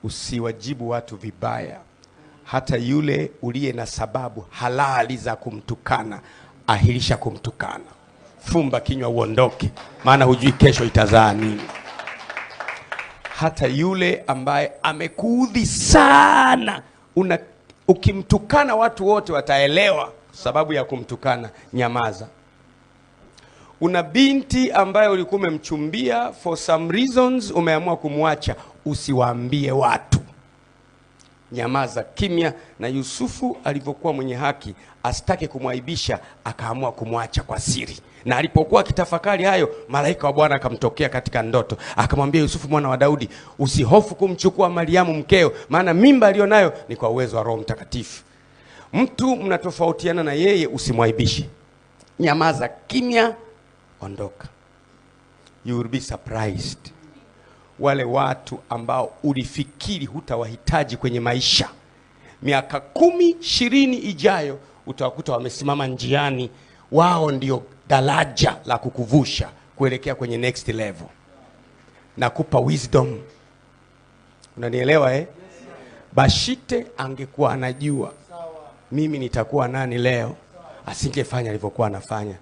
Usiwajibu watu vibaya. Hata yule uliye na sababu halali za kumtukana, ahirisha kumtukana. Fumba kinywa uondoke, maana hujui kesho itazaa nini. Hata yule ambaye amekuudhi sana, ukimtukana watu wote wataelewa sababu ya kumtukana, nyamaza. Una binti ambaye ulikuwa umemchumbia, for some reasons umeamua kumwacha, usiwaambie watu. Nyamaza kimya. Na Yusufu alivyokuwa mwenye haki, asitake kumwaibisha, akaamua kumwacha kwa siri. Na alipokuwa akitafakari hayo, malaika wa Bwana akamtokea katika ndoto, akamwambia Yusufu mwana wa Daudi, usihofu kumchukua Mariamu mkeo, maana mimba aliyonayo ni kwa uwezo wa Roho Mtakatifu. Mtu mnatofautiana na yeye, usimwaibishe. Nyamaza kimya, ondoka. You will be surprised. Wale watu ambao ulifikiri hutawahitaji kwenye maisha, miaka 10, 20 ijayo utawakuta wamesimama njiani. Wao ndio daraja la kukuvusha kuelekea kwenye next level. Nakupa wisdom. Unanielewa eh? Bashite angekuwa anajua mimi nitakuwa nani leo, asingefanya alivyokuwa anafanya.